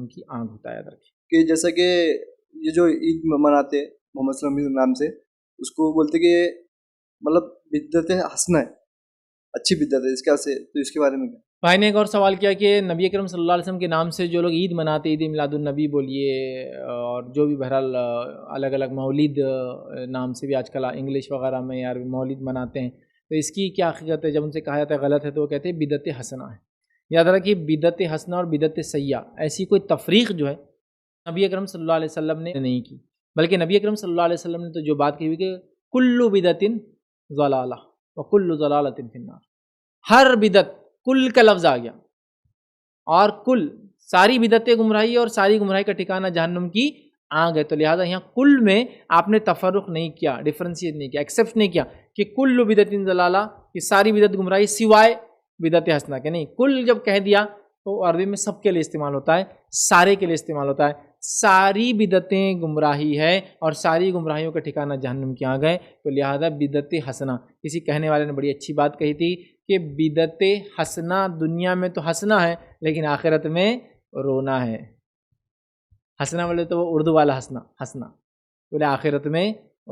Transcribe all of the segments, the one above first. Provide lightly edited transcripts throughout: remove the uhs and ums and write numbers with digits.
جہنم کی آگ ہوتا ہے. یاد رکھیں کہ جیسا کہ یہ جو عید مناتے ہیں محمد صلی اللہ علیہ وسلم کے نام سے، اس کو بولتے کہ مطلب بدعت حسنہ ہے، اچھی بدعت ہے، اس کا سے تو اس کے بارے میں کیا؟ بھائی نے ایک اور سوال کیا کہ نبی اکرم صلی اللہ علیہ وسلم کے نام سے جو لوگ عید مناتے، عید میلاد النبی بولیے اور جو بھی بہرحال الگ الگ مولد نام سے بھی آج کل انگلش وغیرہ میں یار مولد مناتے ہیں، تو اس کی کیا حقیقت ہے؟ جب ان سے کہا جاتا ہے غلط ہے تو وہ کہتے ہیں بدعت حسنہ ہے. یاد رکھیے بدعت حسنہ اور بدعت سیئہ ایسی کوئی تفریق جو ہے نبی اکرم صلی اللہ علیہ وسلم نے نہیں کی، بلکہ نبی اکرم صلی اللہ علیہ وسلم نے تو جو بات کی ہوئی کہ کل بدعت ضلالہ وکل ضلالۃ فی النار. ہر بدعت، کل کا لفظ آ گیا، اور کل ساری بدعتیں گمراہی اور ساری گمراہی کا ٹھکانہ جہنم کی آگ ہے. تو لہٰذا یہاں کل میں آپ نے تفرق نہیں کیا، ڈفرینشیٹ نہیں کیا، ایکسیپٹ نہیں کیا کہ کل بدعت ضلالہ، یہ ساری بدعت گمراہی سوائے بدعت حسنہ کے. نہیں، کل جب کہہ دیا تو عربی میں سب کے لیے استعمال ہوتا ہے، سارے کے لیے استعمال ہوتا ہے. ساری بدعتیں گمراہی ہے اور ساری گمراہیوں کا ٹھکانہ جہنم کی آگ ہے. تو لہذا بدعت حسنہ، کسی کہنے والے نے بڑی اچھی بات کہی تھی کہ بدعت حسنہ دنیا میں تو ہنسنا ہے لیکن آخرت میں رونا ہے. ہنسنا بولے تو وہ اردو والا ہنسنا بولے آخرت میں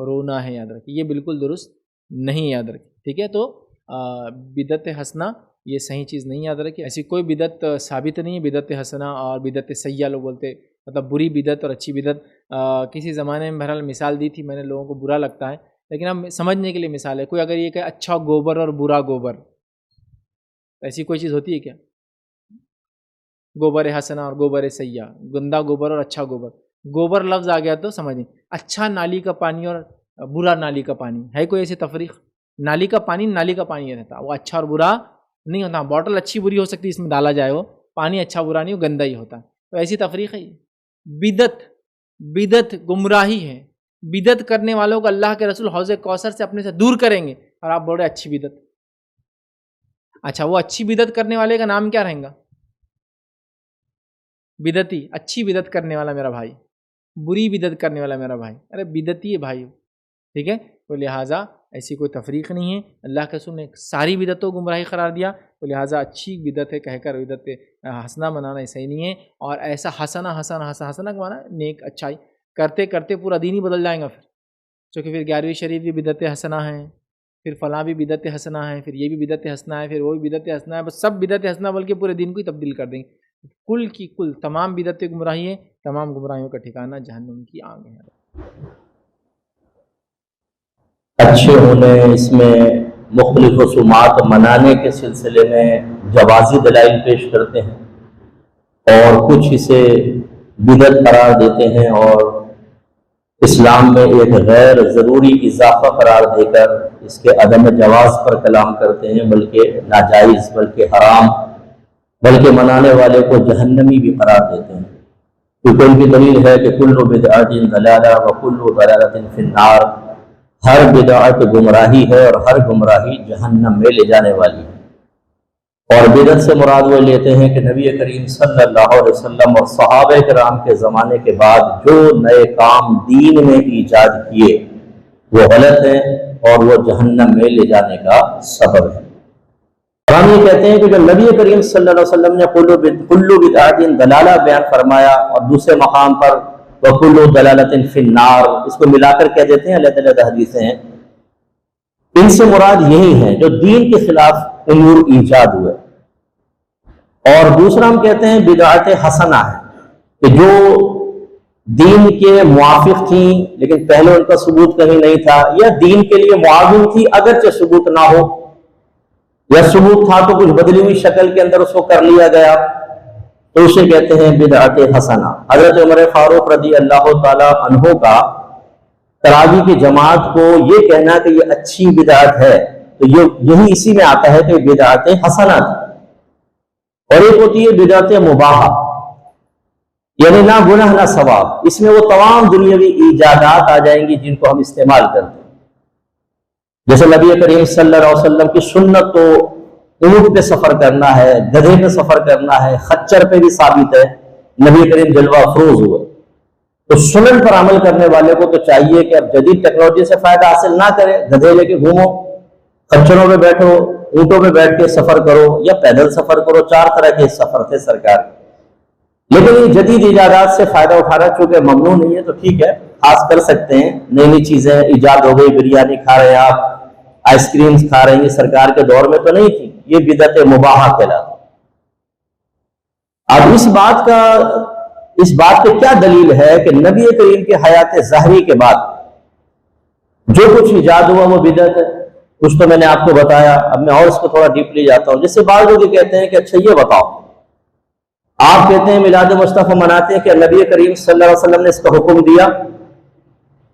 رونا ہے. یاد رکھیے یہ بالکل درست نہیں، یاد رکھیے ٹھیک ہے. تو بدعت حسنہ یہ صحیح چیز نہیں. یاد رکھیے ایسی کوئی بدعت ثابت نہیں ہے. بدعت حسنہ اور بدعت سیئہ لوگ بولتے، مطلب بری بدعت اور اچھی بدعت. کسی زمانے میں بہرحال مثال دی تھی میں نے، لوگوں کو برا لگتا ہے لیکن اب سمجھنے کے لیے مثال ہے. کوئی اگر یہ کہ اچھا گوبر اور برا گوبر، ایسی کوئی چیز ہوتی ہے کیا؟ گوبر حسنہ اور گوبر سیئہ، گندا گوبر اور اچھا گوبر. گوبر لفظ آ گیا تو سمجھیں، اچھا نالی کا پانی اور برا نالی کا پانی، ہے کوئی ایسی تفریق؟ نالی کا پانی نالی کا پانی رہتا، وہ اچھا اور برا نہیں ہوتا. بوٹل اچھی بری ہو سکتی ہے، اس میں ڈالا جائے وہ پانی اچھا برا نہیں، وہ گندا ہی ہوتا ہے. تو ایسی تفریق ہے یہ بدعت گمراہی ہے. بدعت کرنے والوں کو اللہ کے رسول حوض کوثر سے اپنے سے دور کریں گے، اور آپ بول رہے اچھی بدعت. اچھا وہ اچھی بدعت کرنے والے کا نام کیا رہیں گا؟ بدعتی. اچھی بدعت کرنے والا میرا بھائی، بری بدعت کرنے والا میرا بھائی، ارے بدعتی ہے بھائی، ٹھیک ہے. تو لہٰذا ایسی کوئی تفریق نہیں ہے. اللہ کے رسول نے ساری بدعتوں کو گمراہی قرار دیا، تو لہٰذا اچھی بدعت ہے کہہ کر بدعت حسنہ منانا صحیح نہیں ہے. اور ایسا حسنہ کا معنی نیک اچھائی کرتے کرتے پورا دین ہی بدل جائیں گا پھر، چونکہ پھر 11ویں شریف بھی بدعت حسنہ ہے، پھر فلاں بھی بدعت حسنہ ہے، پھر یہ بھی بدعت حسنہ ہے، پھر وہ بھی بدعت حسنہ ہے، بس سب بدعت حسنہ بلکہ پورے دین کو ہی تبدیل کر دیں گے. کل کی کل تمام بدعتیں گمراہی ہے، تمام گمراہیوں کا ٹھکانہ جہنم کی آگ ہے. اچھے ہونے، اس میں مختلف رسومات منانے کے سلسلے میں جوازی دلائل پیش کرتے ہیں اور کچھ اسے بدعت قرار دیتے ہیں اور اسلام میں ایک غیر ضروری اضافہ قرار دے کر اس کے عدم جواز پر کلام کرتے ہیں، بلکہ ناجائز، بلکہ حرام، بلکہ منانے والے کو جہنمی بھی قرار دیتے ہیں. کیونکہ ان کی دلیل ہے کہ کل بدعۃ ضلالہ وکل ضلالۃ فی النار، ہر بدعت گمراہی ہے اور ہر گمراہی جہنم میں لے جانے والی ہے. اور بدعت سے مراد وہ لیتے ہیں کہ نبی کریم صلی اللہ علیہ وسلم اور صحابہ کرام کے زمانے کے بعد جو نئے کام دین میں ایجاد کیے وہ غلط ہیں اور وہ جہنم میں لے جانے کا سبب ہے. ہم یہ کہتے ہیں کہ جو نبی کریم صلی اللہ علیہ وسلم نے کل بدعۃ ضلالہ بیان فرمایا اور دوسرے مقام پر وَكُلُّ ضَلَالَةٍ فِي النَّارِ، اس کو ملا کر کہہ دیتے ہیں علیحدہ حدیثیں ہیں. ان سے مراد یہی ہیں جو دین کے خلاف امور ایجاد ہوئے. اور دوسرا ہم کہتے ہیں بدعت حسنہ ہے کہ جو دین کے موافق تھیں لیکن پہلے ان کا ثبوت کہیں نہیں تھا، یا دین کے لیے معاون تھی اگرچہ ثبوت نہ ہو، یا ثبوت تھا تو کچھ بدلی ہوئی شکل کے اندر اس کو کر لیا گیا، تو اسے کہتے ہیں بدعت حسنہ. حضرت عمر فاروق رضی اللہ تعالی عنہ کا تراویح کی جماعت کو یہ کہنا کہ یہ اچھی بدعت ہے، تو یہی اسی میں آتا ہے کہ بدعت حسنہ تھی. اور ایک ہوتی ہے بدعت مباحہ، یعنی نہ گناہ نہ ثواب، اس میں وہ تمام دنیاوی ایجادات آ جائیں گی جن کو ہم استعمال کرتے ہیں. جیسے نبی کریم صلی اللہ علیہ وسلم کی سنت تو اونٹ پہ سفر کرنا ہے، گدھے پہ سفر کرنا ہے، خچر پہ بھی ثابت ہے، نبی کریم جلوہ افروز ہوئے. تو سنن پر عمل کرنے والے کو تو چاہیے کہ اب جدید ٹیکنالوجی سے فائدہ حاصل نہ کرے، گدھے لے کے گھومو، خچروں پہ بیٹھو، اونٹوں پہ بیٹھ کے سفر کرو یا پیدل سفر کرو. 4 طرح کے سفر تھے سرکار. لیکن یہ جدید ایجادات سے فائدہ اٹھانا چونکہ ممنوع نہیں ہے تو ٹھیک ہے، خاص کر سکتے ہیں، نئی نئی چیزیں ایجاد ہو گئی، بریانی کھا رہے ہیں آپ، آئس کریمز کھا رہے ہیں، یہ سرکار کے دور میں تو نہیں تھی، یہ بدعت مباحہ کہلاتی۔ اب اس بات پہ کیا دلیل ہے کہ نبی کریم کے حیات ظاہری کے بعد جو کچھ ایجاد ہوا وہ بدعت ہے؟ کچھ تو میں نے آپ کو بتایا، اب میں اور اس کو تھوڑا ڈیپلی جاتا ہوں۔ جس سے بعض لوگ یہ کہتے ہیں کہ اچھا یہ بتاؤ، آپ کہتے ہیں میلاد مصطفیٰ مناتے ہیں، کیا نبی کریم صلی اللہ علیہ وسلم نے اس کا حکم دیا؟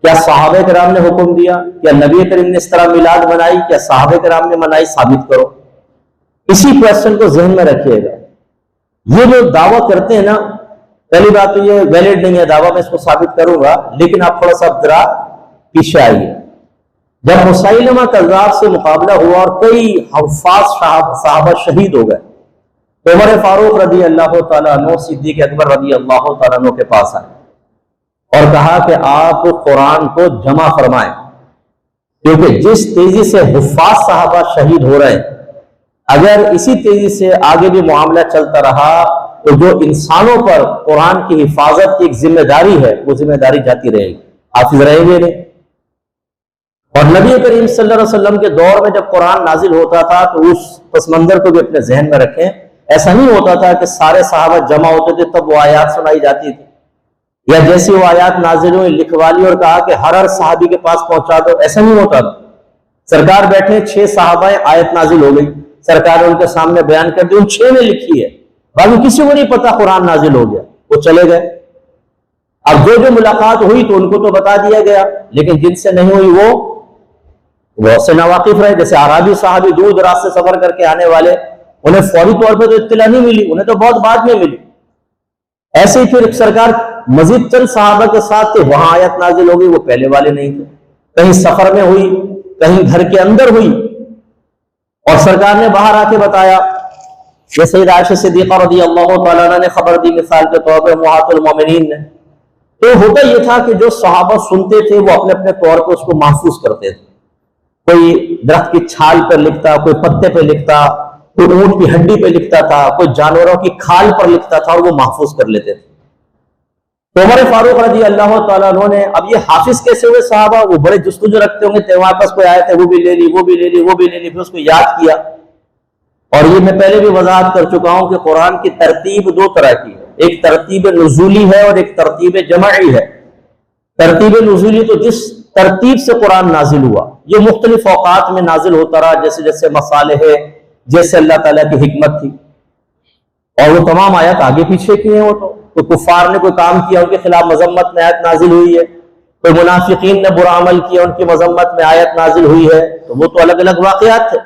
کیا صحابہ کرام نے حکم دیا؟ کیا نبی کریم نے اس طرح میلاد منائی؟ کیا صحابہ کرام نے منائی؟ ثابت کرو۔ اسی کوشچن کو ذہن میں رکھیے گا۔ یہ جو دعویٰ کرتے ہیں نا، پہلی بات تو یہ ویلڈ نہیں ہے دعویٰ، میں اس کو ثابت کروں گا، لیکن آپ تھوڑا سا ذرا پیچھے آئیے۔ جب مسیلمہ کذاب سے مقابلہ ہوا اور کئی حفاظ صحابہ شہید ہو گئے، تو عمر فاروق رضی اللہ تعالیٰ عنہ صدیق اکبر رضی اللہ تعالیٰ عنہ کے پاس آئے اور کہا کہ آپ قرآن کو جمع فرمائیں، کیونکہ جس تیزی سے حفاظ صحابہ شہید ہو رہے ہیں، اگر اسی تیزی سے آگے بھی معاملہ چلتا رہا تو جو انسانوں پر قرآن کی حفاظت کی ایک ذمہ داری ہے وہ ذمہ داری جاتی رہے گی، حافظ رہیں گے نہیں۔ اور نبی کریم صلی اللہ علیہ وسلم کے دور میں جب قرآن نازل ہوتا تھا تو اس پس منظر کو بھی اپنے ذہن میں رکھیں، ایسا نہیں ہوتا تھا کہ سارے صحابہ جمع ہوتے تھے تب وہ آیات سنائی جاتی تھی، یا جیسی وہ آیات نازل ہوئی لکھوا لی اور کہا کہ ہر صحابی کے پاس پہنچا دو، ایسا نہیں ہوتا تھا۔ سرکار بیٹھے، 6 صحابہ، آیت نازل ہو گئی، سرکار نے ان کے سامنے بیان کر دی، ان 6 نے لکھی ہے، باقی کسی کو نہیں پتا قرآن نازل ہو گیا، وہ چلے گئے۔ اب جو ملاقات ہوئی تو ان کو تو بتا دیا گیا، لیکن جن سے نہیں ہوئی وہ بہت سے ناواقف رہے، جیسے عربی صحابی دور دراز سے سفر کر کے آنے والے، انہیں فوری طور پہ تو اطلاع نہیں ملی، انہیں تو بہت بعد میں ملی۔ ایسے ہی پھر سرکار مزید چند صحابہ کے ساتھ تھے، وہاں آیت نازل ہو گئی، وہ پہلے والے نہیں تھے، کہیں سفر میں ہوئی، کہیں گھر کے اندر ہوئی، اور سرکار نے باہر آ کے بتایا۔ یہ سیدہ عائشہ صدیقہ رضی اللہ تعالیٰ عنہ نے خبر دی مثال کے طور پر امہات المومنین نے۔ تو ہوتا یہ تھا کہ جو صحابہ سنتے تھے وہ اپنے اپنے طور پر اس کو محفوظ کرتے تھے، کوئی درخت کی چھال پر لکھتا، کوئی پتے پہ لکھتا، کوئی اونٹ کی ہڈی پہ لکھتا تھا، کوئی جانوروں کی کھال پر لکھتا تھا، اور وہ محفوظ کر لیتے تھے۔ تو عمر فاروق رضی اللہ تعالیٰ عنہ نے، اب یہ حافظ کیسے ہوئے صحابہ؟ وہ بڑے جستجو رکھتے ہوں گے، تمہارے پاس کوئی آیت ہے وہ بھی لے لی، وہ بھی لے لی، وہ بھی لے لی، پھر اس کو یاد کیا۔ اور یہ میں پہلے بھی وضاحت کر چکا ہوں کہ قرآن کی ترتیب 2 طرح کی ہے، ایک ترتیب نزولی ہے اور ایک ترتیب جمعی ہے۔ ترتیب نزولی تو جس ترتیب سے قرآن نازل ہوا، یہ مختلف اوقات میں نازل ہوتا رہا، جیسے جیسے مصالح ہے، جیسے اللہ تعالیٰ کی حکمت تھی، اور وہ تمام آیات آگے پیچھے کی ہیں۔ وہ تو کفار نے کوئی کام کیا، ان کے خلاف مذمت میں آیت نازل ہوئی ہے، کوئی منافقین نے برا عمل کیا، ان کی مذمت میں آیت نازل ہوئی ہے، تو وہ تو الگ الگ واقعات تھے۔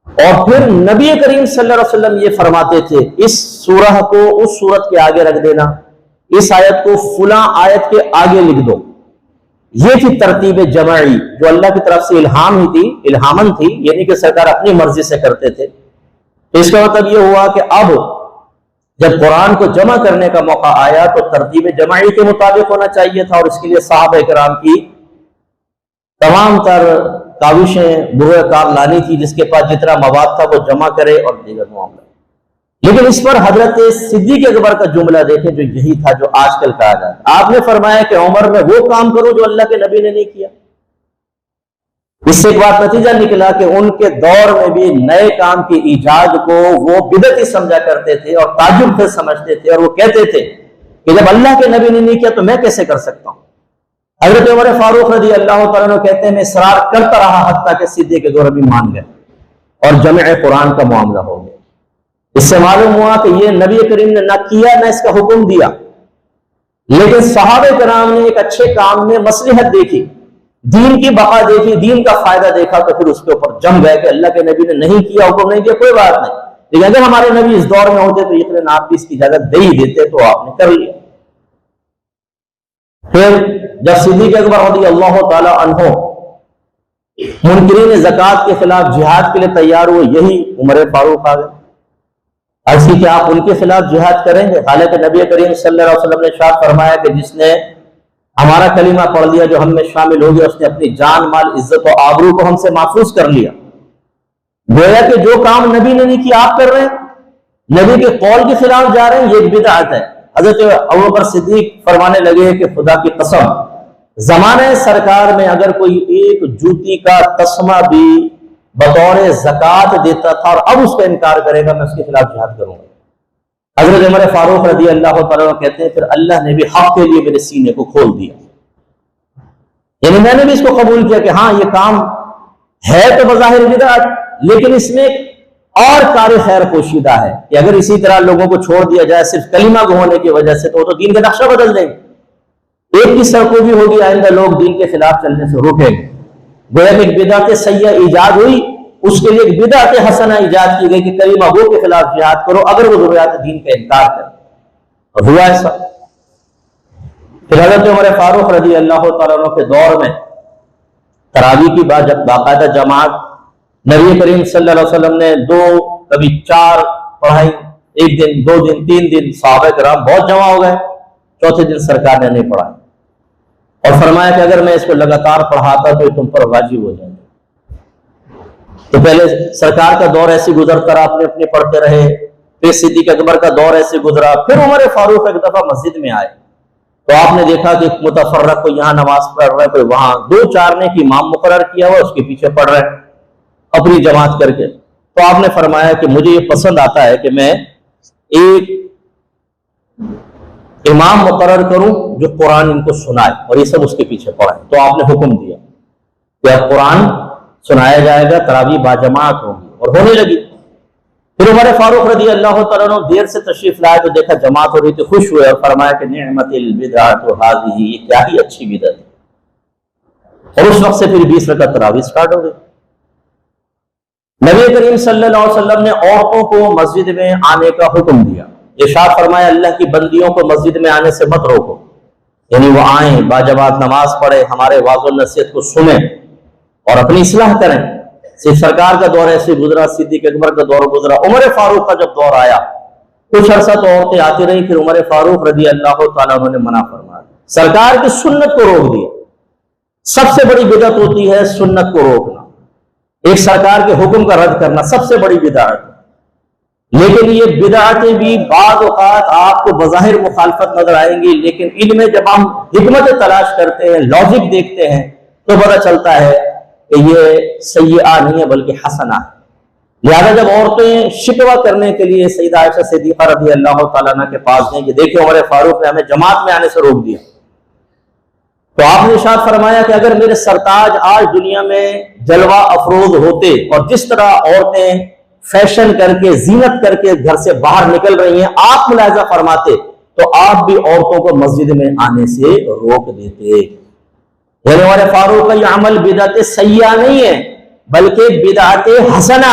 اور پھر نبی کریم صلی اللہ علیہ وسلم یہ فرماتے تھے، اس سورہ کو اس سورت کے آگے رکھ دینا، اس آیت کو فلاں آیت کے آگے لکھ دو۔ یہ تھی ترتیب جمعی، جو اللہ کی طرف سے الہام ہی تھی، الہامن تھی، یعنی کہ سرکار اپنی مرضی سے کرتے تھے۔ تو اس کا مطلب یہ ہوا کہ اب جب قرآن کو جمع کرنے کا موقع آیا تو ترتیب جمعی کے مطابق ہونا چاہیے تھا، اور اس کے لیے صحابہ کرام کی تمام تر کاوشیں بروئے کار لانی تھی، جس کے پاس جتنا مواد تھا وہ جمع کرے اور دیگر معاملہ۔ لیکن اس پر حضرت صدیق اکبر کا جملہ دیکھیں جو یہی تھا جو آج کل کہا جاتا ہے۔ آپ نے فرمایا کہ عمر میں وہ کام کرو جو اللہ کے نبی نے نہیں کیا۔ اس سے ایک بات نتیجہ نکلا کہ ان کے دور میں بھی نئے کام کی ایجاد کو وہ بدعت سمجھا کرتے تھے اور تعجب سے سمجھتے تھے، اور وہ کہتے تھے کہ جب اللہ کے نبی نے نہیں کیا تو میں کیسے کر سکتا ہوں۔ حضرت عمر فاروق رضی اللہ تعالیٰ عنہ کہتے ہیں میں اصرار کرتا رہا حتیٰ کہ صدیق اکبر بھی مان گئے اور جمع قرآن کا معاملہ ہو گیا۔ اس سے معلوم ہوا کہ یہ نبی کریم نے نہ کیا نہ اس کا حکم دیا، لیکن صحابہ کرام نے ایک اچھے کام میں مصلحت دیکھی، دین کی بقا دیکھی، دین کا فائدہ دیکھا، تو پھر اس کے اوپر جم گئے کہ اللہ کے نبی نے نہیں کیا، حکم نہیں دیا، کوئی بات نہیں، لیکن اگر ہمارے نبی اس دور میں ہوتے تو یقیناً آپ اس کی اجازت دے ہی دیتے، تو آپ نے کر لیا۔ پھر جب صدیق اکبر رضی اللہ تعالی عنہ منکرین زکوٰۃ کے خلاف جہاد کے لیے تیار ہوئے، یہی عمر فاروق آ گئے۔ ایسی کہ آپ ان کے خلاف جہاد کریں گے؟ حالانکہ نبی کریم صلی اللہ علیہ وسلم نے ارشاد فرمایا کہ جس نے ہمارا کلمہ پڑھ لیا، جو ہم میں شامل ہو گیا، اس نے اپنی جان مال عزت و آبرو کو ہم سے محفوظ کر لیا۔ گویا کہ جو کام نبی نے نہیں کیا آپ کر رہے ہیں، نبی کے قول کے خلاف جا رہے ہیں، یہ ایک بدعت ہے۔ حضرت ابوبکر صدیق فرمانے لگے کہ خدا کی قسم، زمانہ سرکار میں اگر کوئی ایک جوتی کا تسمہ بھی بطور زکوٰۃ دیتا تھا اور اب اس کا انکار کرے گا، میں اس کے خلاف جہاد کروں گا۔ حضرت عمر فاروق رضی اللہ تعالیٰ عنہ کہتے ہیں پھر اللہ نے بھی حق کے لیے میرے سینے کو کھول دیا، یعنی میں نے بھی اس کو قبول کیا کہ ہاں یہ کام ہے تو بظاہر بدعت، لیکن اس میں اور کار خیر پوشیدہ ہے کہ اگر اسی طرح لوگوں کو چھوڑ دیا جائے صرف کلمہ گو ہونے کی وجہ سے تو وہ تو دین کا نقشہ بدل دیں گے۔ ایک کی سڑکوں بھی ہوگی، آئندہ لوگ دین کے خلاف چلنے سے روکیں گے۔ گویا کہ ایک بدعت سیئہ ایجاد ہوئی، اس کے لیے ایک بدعت حسنہ ایجاد کی گئی کہ کلمہ گو کے خلاف جہاد کرو اگر وہ ضروریات دین کا انکار کرے، اور ہوا ایسا۔ پھر حضرت عمر فاروق رضی اللہ تعالیٰ عنہ کے دور میں تراویح کی باقاعدہ جماعت نبی کریم صلی اللہ علیہ وسلم نے 2 کبھی 4 پڑھائی، ایک دن 2 دن 3 دن، صحابہ کرام بہت جمع ہو گئے، چوتھے دن سرکار نے نہیں پڑھائی اور فرمایا کہ اگر میں اس کو لگاتار پڑھاتا تو یہ تم پر واجب ہو جائے گا۔ تو پہلے سرکار کا دور ایسے گزرتا رہا، اپنے پڑھتے رہے، پھر صدیق اکبر کا دور ایسے گزرا، پھر عمر فاروق ایک دفعہ مسجد میں آئے تو آپ نے دیکھا کہ متفرق کو یہاں نماز پڑھ رہا ہے، کوئی وہاں 2-4 نے کی امام مقرر کیا ہوا اس کے پیچھے پڑھ رہے ہیں اپنی جماعت کر کے۔ تو آپ نے فرمایا کہ مجھے یہ پسند آتا ہے کہ میں ایک امام مقرر کروں جو قرآن ان کو سنائے اور یہ سب اس کے پیچھے پڑھیں۔ تو آپ نے حکم دیا کہ اب قرآن سنایا جائے گا، تراویح باجماعت ہوگی، اور ہونے لگی۔ پھر عمر فاروق رضی اللہ تعالیٰ عنہ دیر سے تشریف لائے تو دیکھا جماعت ہو رہی تھی، خوش ہوئے اور فرمایا کہ نعمت البدعۃ ھذہ، یہ کیا ہی اچھی بدعت ہے، اور اس وقت سے پھر 20 رکعت تراویح سٹارٹ ہو گئی۔ نبی کریم صلی اللہ علیہ وسلم نے عورتوں کو مسجد میں آنے کا حکم دیا، ارشاد فرمایا اللہ کی بندیوں کو مسجد میں آنے سے مت روکو، یعنی وہ آئیں، باجماعت نماز پڑھیں، ہمارے واعظ و نصیحت کو سنیں اور اپنی اصلاح کریں۔ صرف سرکار کا دور ایسے گزرا، صدیق اکبر کا دور گزرا، عمر فاروق کا جب دور آیا کچھ عرصہ تو عورتیں آتی رہی، پھر عمر فاروق رضی اللہ تعالیٰ عنہ نے منع فرمایا، سرکار کی سنت کو روک دیا۔ سب سے بڑی بدعت ہوتی ہے سنت کو روکنا، ایک سرکار کے حکم کا رد کرنا سب سے بڑی بدعت ہے۔ لیکن یہ بدعتیں بھی بعض اوقات آپ کو بظاہر مخالفت نظر آئیں گی، لیکن ان میں جب ہم حکمت تلاش کرتے ہیں، لاجک دیکھتے ہیں تو پتہ چلتا ہے کہ یہ سیئہ نہیں ہے بلکہ حسنہ ہے۔ لہذا جب عورتیں شکوہ کرنے کے لیے سیدہ عائشہ صدیقہ رضی اللہ تعالیٰ عنہ کے پاس گئیں کہ دیکھیں عمر فاروق نے ہمیں جماعت میں آنے سے روک دیا، تو آپ نے ارشاد فرمایا کہ اگر میرے سرتاج آج دنیا میں جلوہ افروز ہوتے اور جس طرح عورتیں فیشن کر کے زینت کر کے گھر سے باہر نکل رہی ہیں آپ ملاحظہ فرماتے تو آپ بھی عورتوں کو مسجد میں آنے سے روک دیتے۔ یعنی عمر فاروق کا یہ عمل بدعت سیئہ نہیں ہے بلکہ بدعت حسنہ